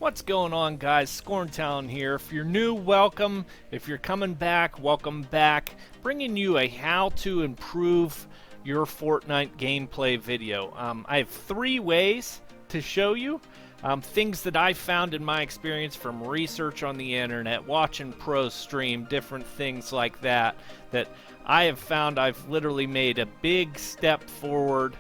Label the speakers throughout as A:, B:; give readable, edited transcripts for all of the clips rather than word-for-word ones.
A: What's going on, guys? Scorntown here. If you're new, welcome. If you're coming back, welcome back. Bringing you a how to improve your Fortnite gameplay video. I have 3 ways to show you things that I found in my experience from research on the internet, watching pros stream, different things like that, that I have found I've literally made a big step forward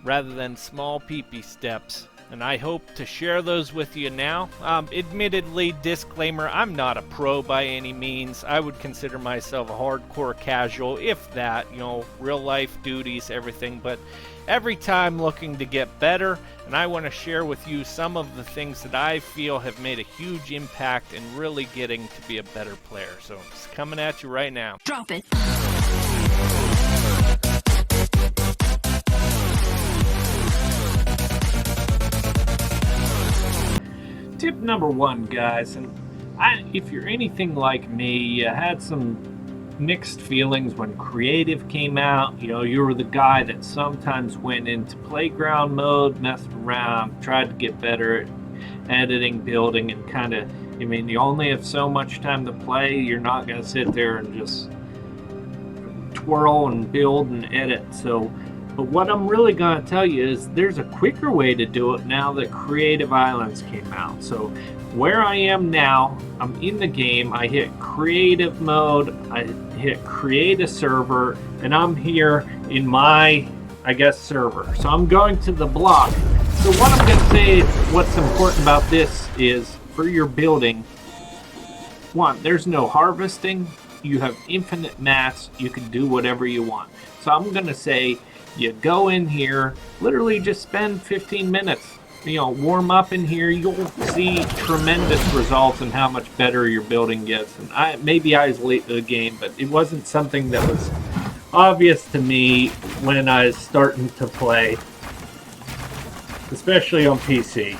A: rather than small pee-pee steps. And I hope to share those with you now. Admittedly, disclaimer, I'm not a pro by any means. I would consider myself a hardcore casual, if that, real life duties, everything. But every time looking to get better, and I want to share with you some of the things that I feel have made a huge impact in really getting to be a better player. So it's coming at you right now.
B: Drop it.
A: Tip number 1, guys, and if you're anything like me, you had some mixed feelings when creative came out. You were the guy that sometimes went into playground mode, messed around, tried to get better at editing, building, and you only have so much time to play. You're not going to sit there and just twirl and build and edit. But what I'm really going to tell you is there's a quicker way to do it now that Creative Islands came out. So where I am now, I'm in the game, I hit creative mode, I hit create a server, and I'm here in my, server. So I'm going to the block. So what I'm going to say, what's important about this is for your building, 1, there's no harvesting, you have infinite mats, you can do whatever you want. So I'm going to say, you go in here, literally just spend 15 minutes, warm up in here. You'll see tremendous results in how much better your building gets. And maybe I was late to the game, but it wasn't something that was obvious to me when I was starting to play, especially on PC.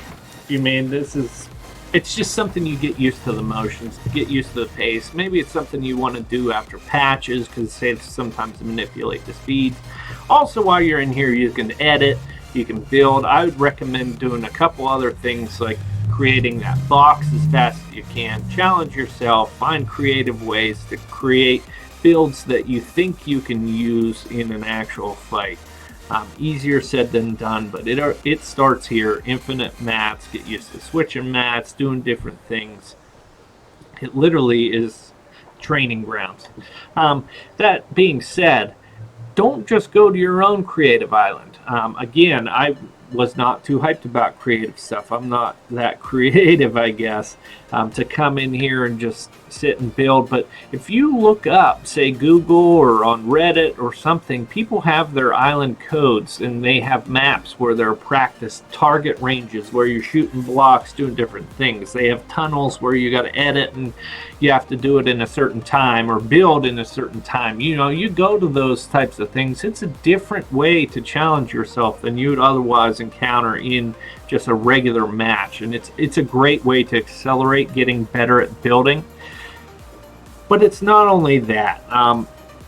A: It's just something you get used to the motions, get used to the pace. Maybe it's something you want to do after patches because it saves sometimes to manipulate the speeds. Also, while you're in here, you can edit, you can build. I would recommend doing a couple other things like creating that box as fast as you can. Challenge yourself, find creative ways to create builds that you think you can use in an actual fight. Easier said than done, but it starts here. Infinite mats, get used to switching mats, doing different things. It literally is training grounds. That being said, don't just go to your own creative island. Again, I was not too hyped about creative stuff. I'm not that creative, I guess, to come in here and just sit and build. But if you look up, say Google or on Reddit or something, people have their island codes and they have maps where they're practice target ranges where you're shooting blocks, doing different things. They have tunnels where you got to edit and you have to do it in a certain time or build in a certain time. You go to those types of things. It's a different way to challenge yourself than you would otherwise encounter in just a regular match, and it's a great way to accelerate getting better at building. But it's not only that.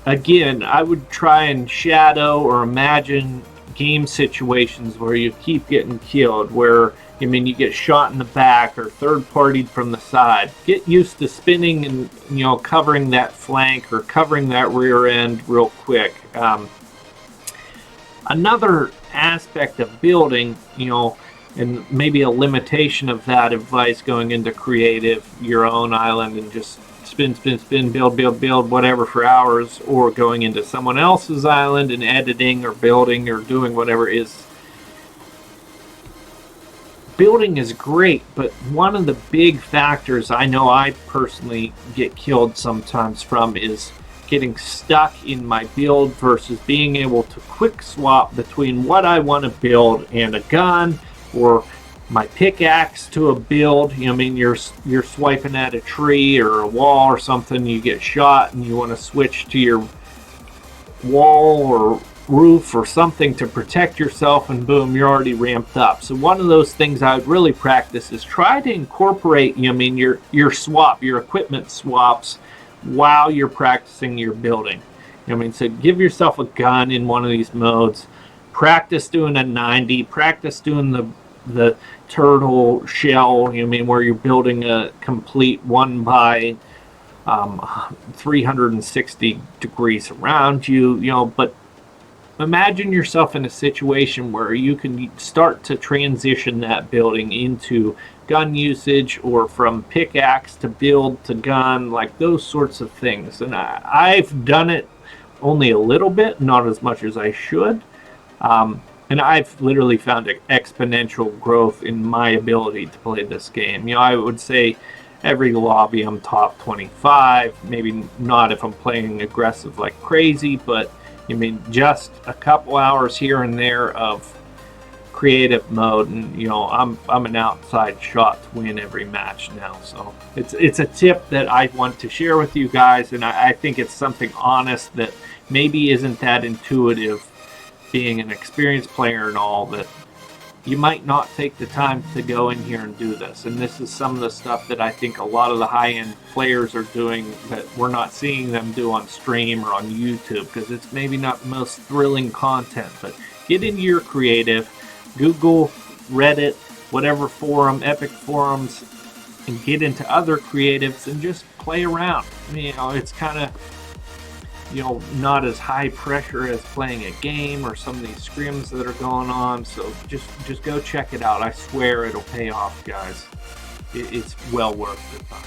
A: Again, I would try and shadow or imagine game situations where you keep getting killed, where you get shot in the back or third-partied from the side. Get used to spinning and covering that flank or covering that rear end real quick. Another aspect of building, and maybe a limitation of that advice going into creative, your own island, and just spin, build, whatever for hours, or going into someone else's island and editing or building or doing whatever is. Building is great, but one of the big factors I know I personally get killed sometimes from is getting stuck in my build versus being able to quick swap between what I want to build and a gun or my pickaxe to a build. You're swiping at a tree or a wall or something, you get shot and you want to switch to your wall or roof or something to protect yourself, and boom, you're already ramped up. So one of those things I would really practice is try to incorporate your equipment swaps while you're practicing your building. So give yourself a gun in one of these modes, practice doing a 90, practice doing the the turtle shell, I mean, where you're building a complete 1 by 360 degrees around you, but imagine yourself in a situation where you can start to transition that building into gun usage, or from pickaxe to build to gun, like those sorts of things. And I've done it only a little bit, not as much as I should. And I've literally found exponential growth in my ability to play this game. I would say every lobby I'm top 25, maybe not if I'm playing aggressive like crazy, but I mean, just a couple hours here and there of creative mode, and I'm an outside shot to win every match now. So it's a tip that I want to share with you guys, and I think it's something honest that maybe isn't that intuitive, being an experienced player and all, that you might not take the time to go in here and do this. And this is some of the stuff that I think a lot of the high-end players are doing that we're not seeing them do on stream or on YouTube, because it's maybe not the most thrilling content. But get into your creative, Google, Reddit, whatever forum, Epic forums, and get into other creatives and just play around. It's kind of not as high pressure as playing a game or some of these scrims that are going on. So just go check it out. I swear it'll pay off, guys. It's well worth the time.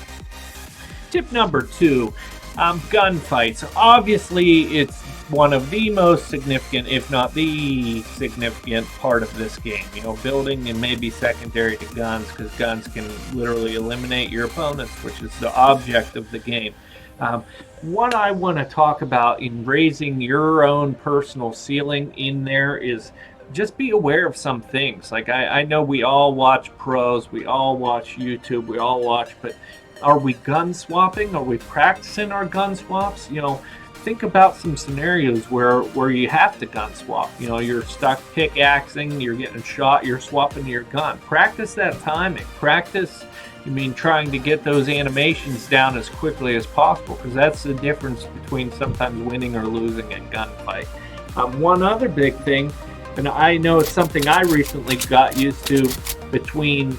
A: Tip number 2, gunfights. Obviously, it's one of the most significant, if not the significant part of this game. Building and maybe secondary to guns, because guns can literally eliminate your opponents, which is the object of the game. What I want to talk about in raising your own personal ceiling in there is just be aware of some things. Like I know we all watch pros, we all watch YouTube, we all watch, but are we gun swapping? Are we practicing our gun swaps? Think about some scenarios where you have to gun swap. You're stuck pickaxing, you're getting shot, you're swapping your gun. Practice that timing. Practice trying to get those animations down as quickly as possible, because that's the difference between sometimes winning or losing a gunfight. One other big thing, and I know it's something I recently got used to between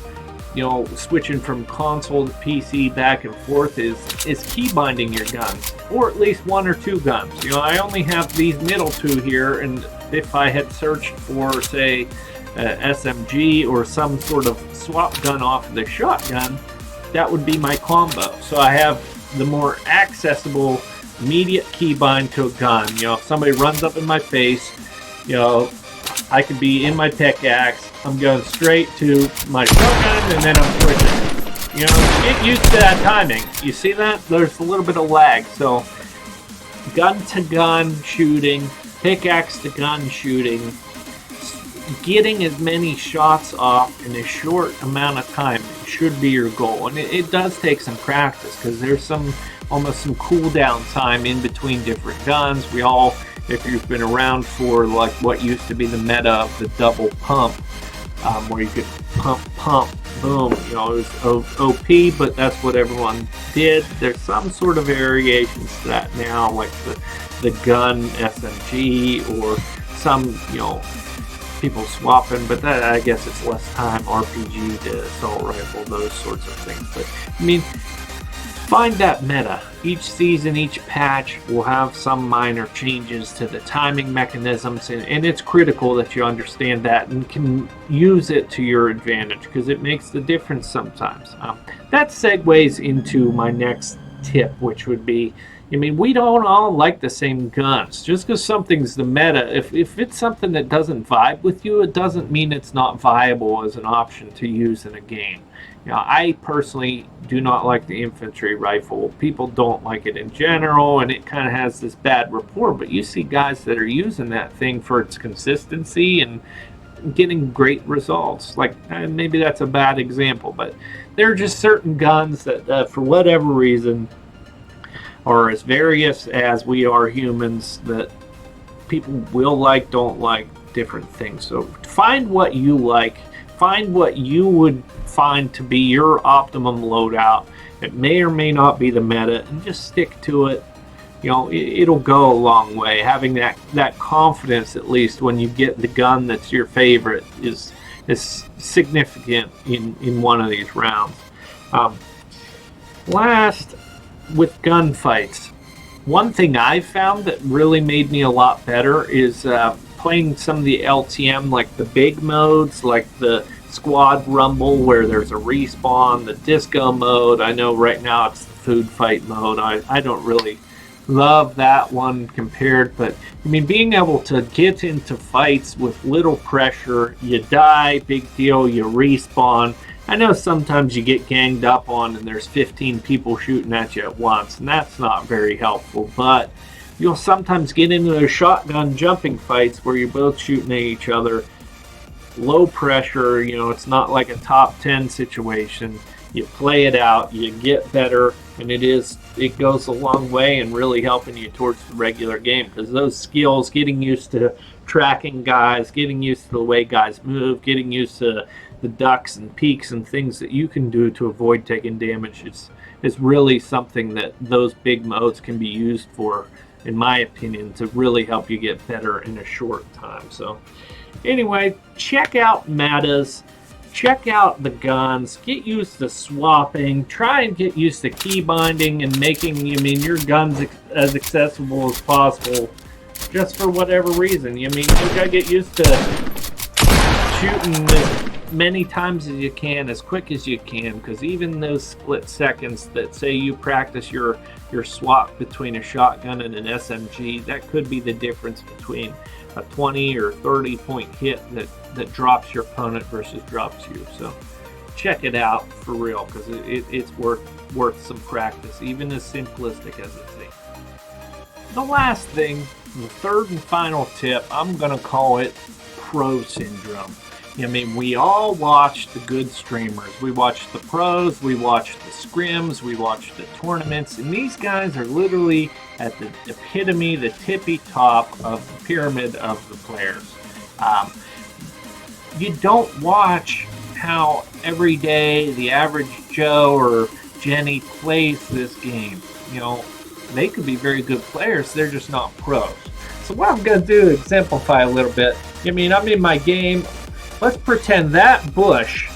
A: switching from console to PC back and forth, is key binding your guns, or at least 1 or 2 guns. I only have these middle 2 here, and if I had searched for, say, SMG or some sort of swap gun off of the shotgun, that would be my combo. So I have the more accessible immediate keybind to a gun. If somebody runs up in my face, I could be in my pickaxe, I'm going straight to my shotgun, and then I'm switching. Get used to that timing. You see that? There's a little bit of lag. So gun to gun shooting, pickaxe to gun shooting, getting as many shots off in a short amount of time should be your goal. And it does take some practice, because there's almost some cooldown time in between different guns. We all, if you've been around for like what used to be the meta of the double pump, where you could pump, boom, it was OP, but that's what everyone did. There's some sort of variations to that now, like the gun SMG, or some, people swapping, but that, I guess it's less time, RPG to assault rifle, those sorts of things. But find that meta. Each season, each patch will have some minor changes to the timing mechanisms, and it's critical that you understand that and can use it to your advantage, because it makes the difference sometimes. That segues into my next tip, which would be, we don't all like the same guns. Just because something's the meta, if it's something that doesn't vibe with you, it doesn't mean it's not viable as an option to use in a game. I personally do not like the infantry rifle. People don't like it in general, and it kind of has this bad rapport, but you see guys that are using that thing for its consistency and getting great results. Like, maybe that's a bad example, but there are just certain guns that for whatever reason are as various as we are humans, that people will like, don't like different things. So find what you like, find what you would find to be your optimum loadout. It may or may not be the meta, and just stick to it. It'll go a long way. Having that confidence, at least when you get the gun that's your favorite, is is significant in one of these rounds. Last, with gunfights, one thing I found that really made me a lot better is playing some of the LTM, like the big modes, like the squad rumble where there's a respawn, the disco mode. I know right now it's the food fight mode. I don't really love that one compared, but I mean, being able to get into fights with little pressure, you die, big deal, you respawn. I know sometimes you get ganged up on and there's 15 people shooting at you at once, and that's not very helpful, but you'll sometimes get into those shotgun jumping fights where you're both shooting at each other. Low pressure, it's not like a top 10 situation. You play it out, you get better, and it goes a long way in really helping you towards the regular game, because those skills, getting used to tracking guys, getting used to the way guys move, getting used to the ducks and peeks and things that you can do to avoid taking damage is really something that those big modes can be used for, in my opinion, to really help you get better in a short time. So anyway, check out metas, check out the guns, get used to swapping, try and get used to key binding and making your guns as accessible as possible, just for whatever reason. You gotta get used to shooting as many times as you can, as quick as you can, because even those split seconds that say you practice your swap between a shotgun and an SMG, that could be the difference between a 20 or 30 point hit that drops your opponent versus drops you. So check it out for real, because it's worth some practice, even as simplistic as it seems. The last thing, the third and final tip, I'm gonna call it pro syndrome. We all watch the good streamers. We watch the pros, we watch the scrims, we watch the tournaments, and these guys are literally at the epitome, the tippy top of the pyramid of the players. You don't watch how every day the average Joe or Jenny plays this game. They could be very good players, they're just not pros. So what I'm going to do to exemplify a little bit, I'm in my game. Let's pretend that bush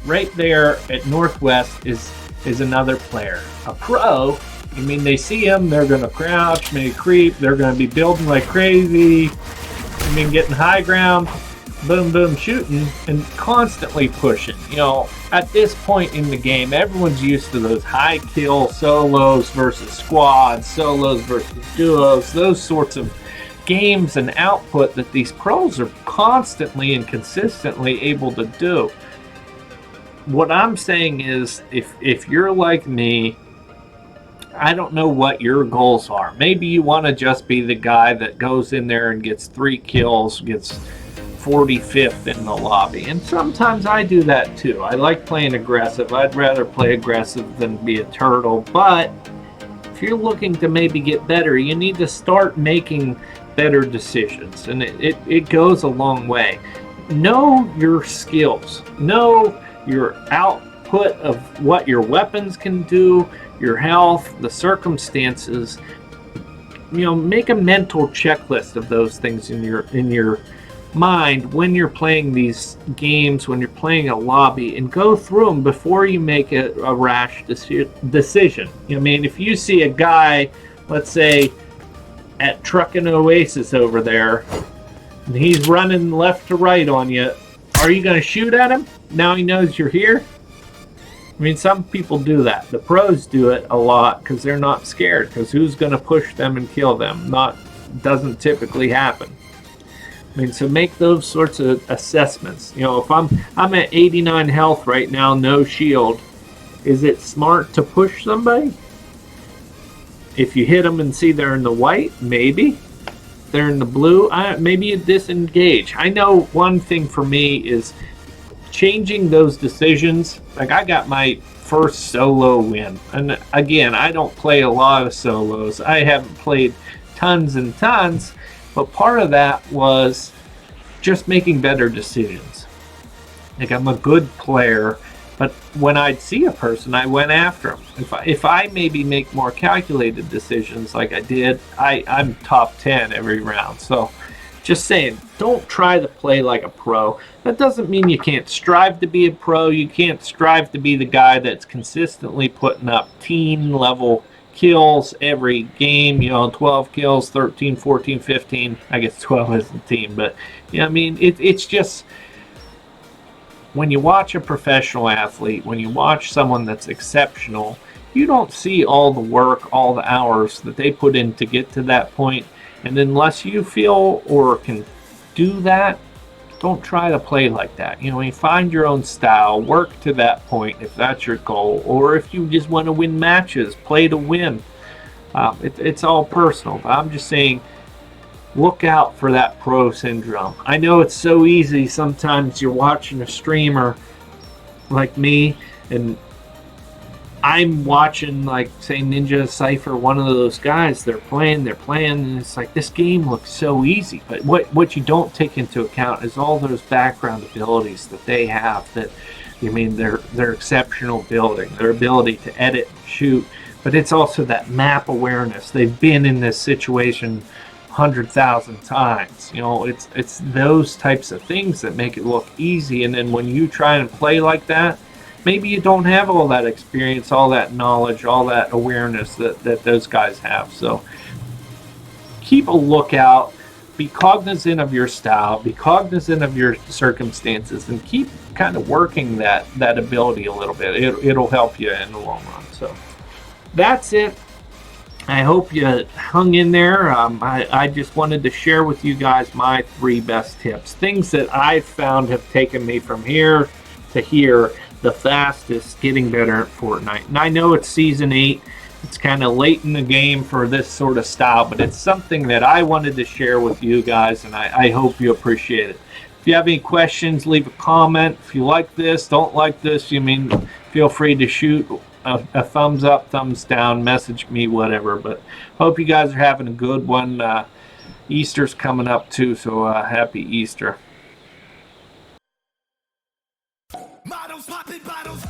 A: right there at Northwest is another player. A pro, they see him, they're going to crouch, maybe creep, they're going to be building like crazy, getting high ground, boom, boom, shooting, and constantly pushing. At this point in the game, everyone's used to those high kill solos versus squads, solos versus duos, those sorts of games and output that these pros are constantly and consistently able to do. What I'm saying is, if you're like me, I don't know what your goals are. Maybe you want to just be the guy that goes in there and gets 3 kills, gets 45th in the lobby. And sometimes I do that too. I like playing aggressive. I'd rather play aggressive than be a turtle. But if you're looking to maybe get better, you need to start making better decisions, and it goes a long way. Know your skills, know your output of what your weapons can do, your health, the circumstances. Make a mental checklist of those things in your mind when you're playing these games, when you're playing a lobby, and go through them before you make a rash decision. If you see a guy, let's say at Truckin' Oasis over there, and he's running left to right on you, are you going to shoot at him now he knows you're here? Some people do that. The pros do it a lot because they're not scared, because who's going to push them and kill them? Doesn't typically happen. So make those sorts of assessments. If I'm at 89 health right now, no shield, is it smart to push somebody? If you hit them and see they're in the white, maybe. If they're in the blue, maybe you disengage. I know one thing for me is changing those decisions. Like, I got my first solo win. And again, I don't play a lot of solos. I haven't played tons and tons. But part of that was just making better decisions. Like, I'm a good player, but when I'd see a person, I went after them. If I maybe make more calculated decisions like I did, I'm top 10 every round. So Just saying, don't try to play like a pro. That doesn't mean you can't strive to be a pro. You can't strive to be the guy that's consistently putting up teen level kills every game, 12 kills, 13, 14, 15. I guess 12 isn't team, but I mean, it's just when you watch a professional athlete, when you watch someone that's exceptional, you don't see all the work, all the hours that they put in to get to that point. And unless you feel or can do that, don't try to play like that. You find your own style, work to that point if that's your goal, or if you just want to win matches, play to win. It's all personal. But I'm just saying, look out for that pro syndrome. I know it's so easy. Sometimes you're watching a streamer like me, and I'm watching, like, say, Ninja Cypher, one of those guys. They're playing, and it's like, this game looks so easy. But what you don't take into account is all those background abilities that they have. That, they're exceptional building, their ability to edit and shoot. But it's also that map awareness. They've been in this situation 100,000 times. It's those types of things that make it look easy. And then when you try and play like that, maybe you don't have all that experience, all that knowledge, all that awareness that those guys have. So keep a lookout, be cognizant of your style, be cognizant of your circumstances, and keep kind of working that ability a little bit. It'll help you in the long run. So that's it. I hope you hung in there. I just wanted to share with you guys my 3 best tips, things that I've found have taken me from here to here the fastest, getting better at Fortnite. And I know it's Season 8. It's kind of late in the game for this sort of style, but it's something that I wanted to share with you guys, and I hope you appreciate it. If you have any questions, leave a comment. If you like this, don't like this, feel free to shoot a thumbs up, thumbs down, message me, whatever. But hope you guys are having a good one. Easter's coming up too, so happy Easter. Models popping bottles.